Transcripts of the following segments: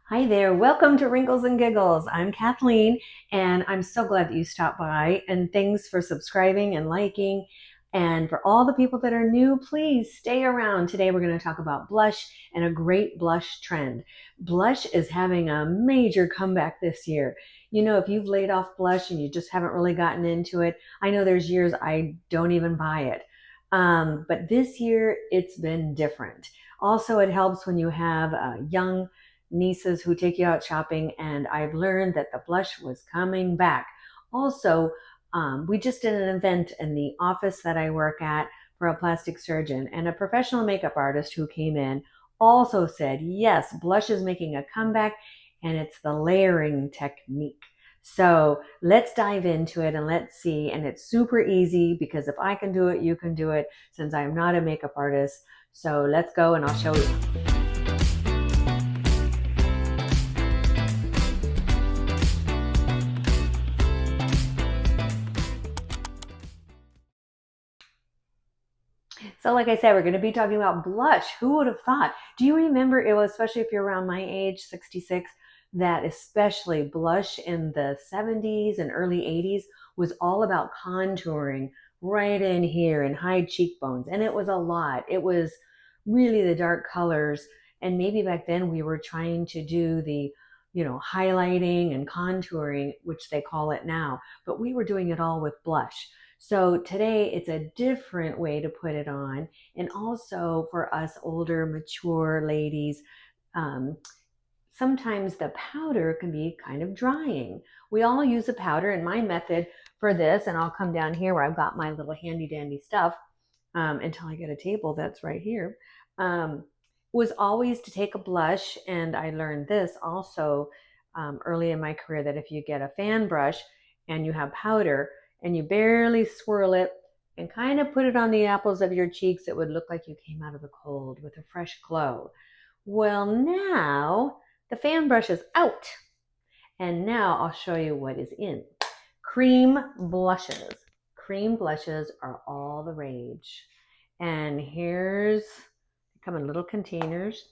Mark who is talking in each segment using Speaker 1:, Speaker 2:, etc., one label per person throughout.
Speaker 1: Hi there. Welcome to Wrinkles and Giggles. I'm Kathleen, and I'm so glad that you stopped by. And thanks for subscribing and liking. And for all the people that are new, please stay around. Today, we're going to talk about blush and a great blush trend. Blush is having a major comeback this year. You know, if you've laid off blush and you just haven't really gotten into it, I know there's years I don't even buy it. But this year, it's been different. Also, it helps when you have young nieces who take you out shopping, and I've learned that the blush was coming back. Also, we just did an event in the office that I work at for a plastic surgeon, and a professional makeup artist who came in also said, yes, blush is making a comeback, and it's the layering technique. So let's dive into it and let's see. And it's super easy because if I can do it, you can do it since I'm not a makeup artist. So let's go and I'll show you. So like I said, we're going to be talking about blush. Who would have thought? Do you remember it was, especially if you're around my age, 66, that especially blush in the 70s and early 80s was all about contouring right in here and hide cheekbones. And it was a lot. It was really the dark colors. And maybe back then we were trying to do the, highlighting and contouring, which they call it now, but we were doing it all with blush. So today it's a different way to put it on. And also for us older, mature ladies, um, sometimes the powder can be kind of drying. We all use a powder, and my method for this, and I'll come down here where I've got my little handy dandy stuff until I get a table that's right here, was always to take a blush. And I learned this also early in my career, that if you get a fan brush and you have powder and you barely swirl it and kind of put it on the apples of your cheeks, it would look like you came out of the cold with a fresh glow. Well, now the fan brush is out, and now I'll show you what is in. Cream blushes. Cream blushes are all the rage. And here's, they come in little containers,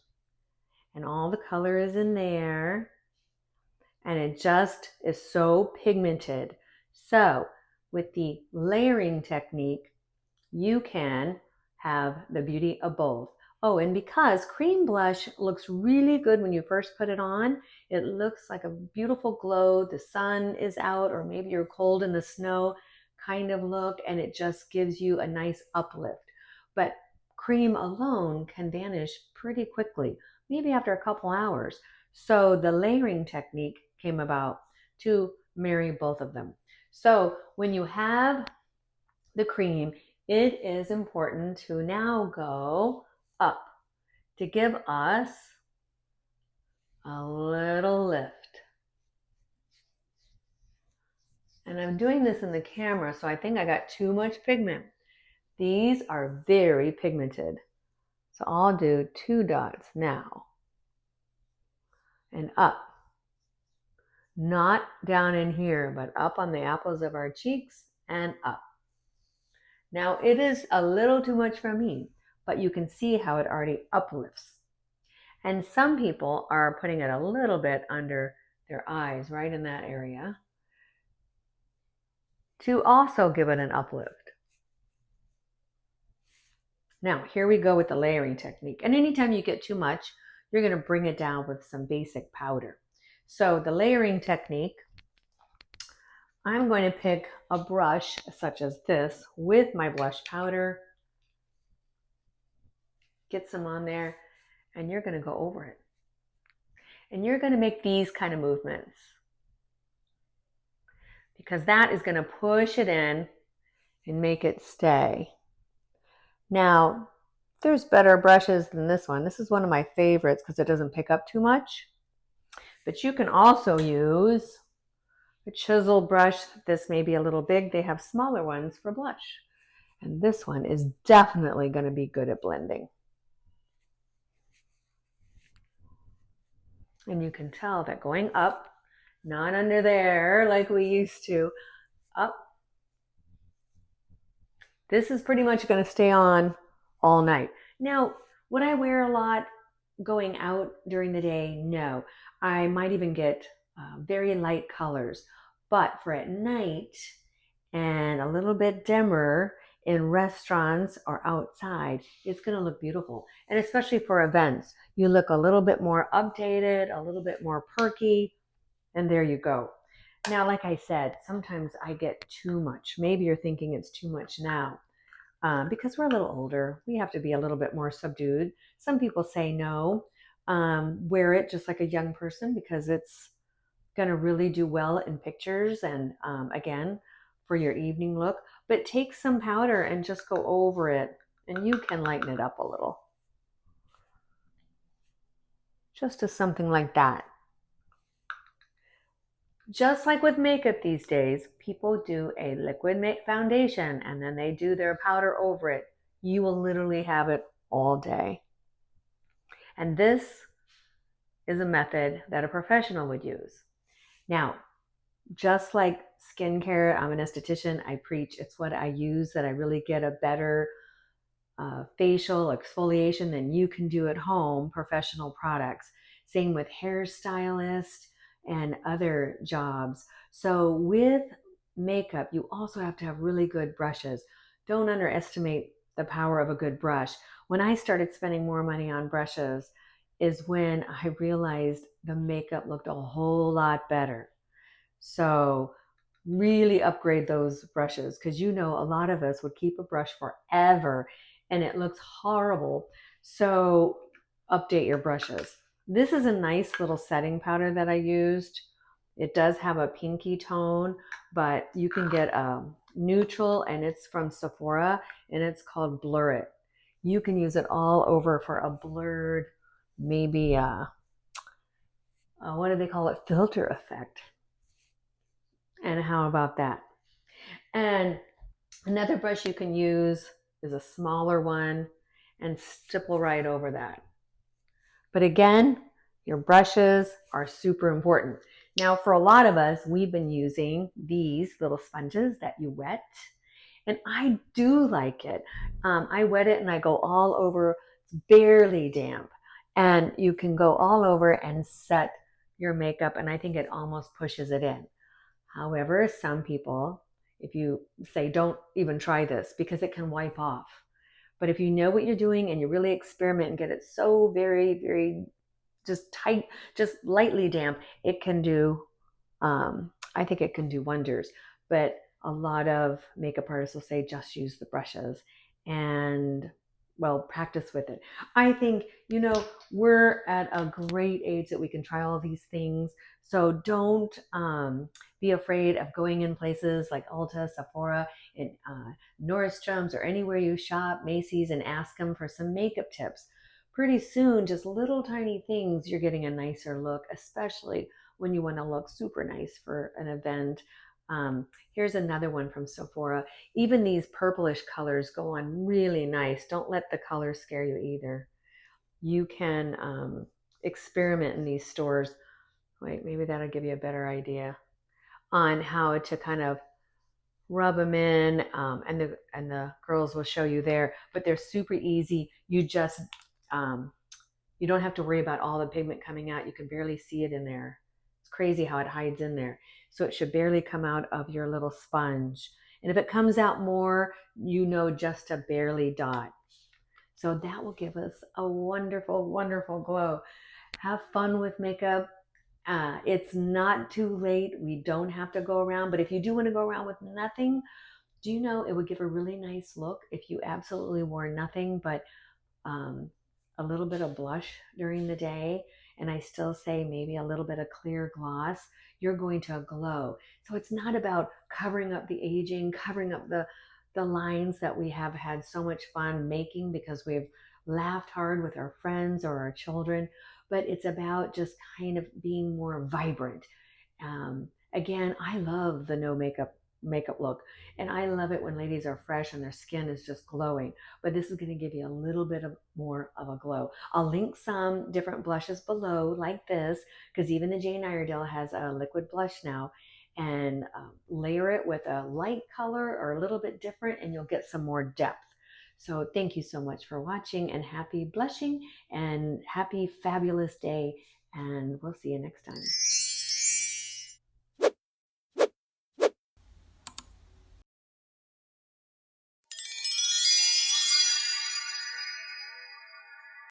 Speaker 1: and all the color is in there. And it just is so pigmented. So with the layering technique, you can have the beauty of both. Oh, and because cream blush looks really good when you first put it on, it looks like a beautiful glow. The sun is out, or maybe you're cold in the snow kind of look, and it just gives you a nice uplift. But cream alone can vanish pretty quickly, maybe after a couple hours. So the layering technique came about to marry both of them. So when you have the cream, it is important to now go up to give us a little lift. And I'm doing this in the camera, so I think I got too much pigment. These are very pigmented. So I'll do 2 dots now and up. Not down in here, but up on the apples of our cheeks and up. Now it is a little too much for me, but you can see how it already uplifts. And some people are putting it a little bit under their eyes, right in that area, to also give it an uplift. Now, here we go with the layering technique. And anytime you get too much, you're going to bring it down with some basic powder. So the layering technique, I'm going to pick a brush such as this with my blush powder, get some on there, and you're going to go over it. And you're going to make these kind of movements, because that is going to push it in and make it stay. Now, there's better brushes than this one. This is one of my favorites because it doesn't pick up too much. But you can also use a chisel brush. This may be a little big. They have smaller ones for blush. And this one is definitely going to be good at blending. And you can tell that going up, not under there like we used to, up. This is pretty much going to stay on all night. Now, would I wear a lot? going out during the day, no. I might even get very light colors. But for at night and a little bit dimmer in restaurants or outside, it's going to look beautiful. And especially for events, you look a little bit more updated, a little bit more perky, and there you go. Now, like I said, sometimes I get too much. Maybe you're thinking it's too much now. Because we're a little older, we have to be a little bit more subdued. Some people say no, wear it just like a young person because it's going to really do well in pictures and again, for your evening look. But take some powder and just go over it, and you can lighten it up a little. Just as something like that. Just like with makeup these days, people do a liquid foundation and then they do their powder over it. You will literally have it all day. And this is a method that a professional would use. Now, just like skincare, I'm an esthetician, I preach, it's what I use that I really get a better facial exfoliation than you can do at home, professional products. Same with hairstylists and other jobs. So with makeup, you also have to have really good brushes. Don't underestimate the power of a good brush. When I started spending more money on brushes is when I realized the makeup looked a whole lot better. So really upgrade those brushes because you know a lot of us would keep a brush forever and it looks horrible. So update your brushes. This is a nice little setting powder that I used. It does have a pinky tone, but you can get a neutral and it's from Sephora and it's called Blur It. You can use it all over for a blurred, maybe what do they call it? Filter effect. And how about that? And another brush you can use is a smaller one and stipple right over that. But again, your brushes are super important. Now, for a lot of us, we've been using these little sponges that you wet, and I do like it. I wet it and I go all over, it's barely damp, and you can go all over and set your makeup, and I think it almost pushes it in. However, some people, if you say don't even try this because it can wipe off. But if you know what you're doing and you really experiment and get it so very, very just tight, just lightly damp, it can do, I think it can do wonders. But a lot of makeup artists will say just use the brushes and well, practice with it. I think, we're at a great age that we can try all these things. So don't be afraid of going in places like Ulta, Sephora, and Nordstrom's, or anywhere you shop, Macy's, and ask them for some makeup tips. Pretty soon, just little tiny things, you're getting a nicer look, especially when you want to look super nice for an event. Here's another one from Sephora. Even these purplish colors go on really nice. Don't let the color scare you either. You can experiment in these stores. Wait, maybe that'll give you a better idea on how to kind of rub them in, and the girls will show you there. But they're super easy. You just you don't have to worry about all the pigment coming out. You can barely see it in there. It's crazy how it hides in there. So it should barely come out of your little sponge. And if it comes out more, just to barely dot. So that will give us a wonderful, wonderful glow. Have fun with makeup. It's not too late. We don't have to go around. But if you do want to go around with nothing, do you know it would give a really nice look if you absolutely wore nothing but a little bit of blush during the day, and I still say maybe a little bit of clear gloss, you're going to glow. So it's not about covering up the aging, covering up the lines that we have had so much fun making because we've laughed hard with our friends or our children, but it's about just kind of being more vibrant. Again, I love the no makeup look, and I love it when ladies are fresh and their skin is just glowing. But this is going to give you a little bit of more of a glow. I'll link some different blushes below like this, because even the Jane Iredale has a liquid blush now, and layer it with a light color or a little bit different and you'll get some more depth. So thank you so much for watching, and happy blushing and happy fabulous day. And we'll see you next time.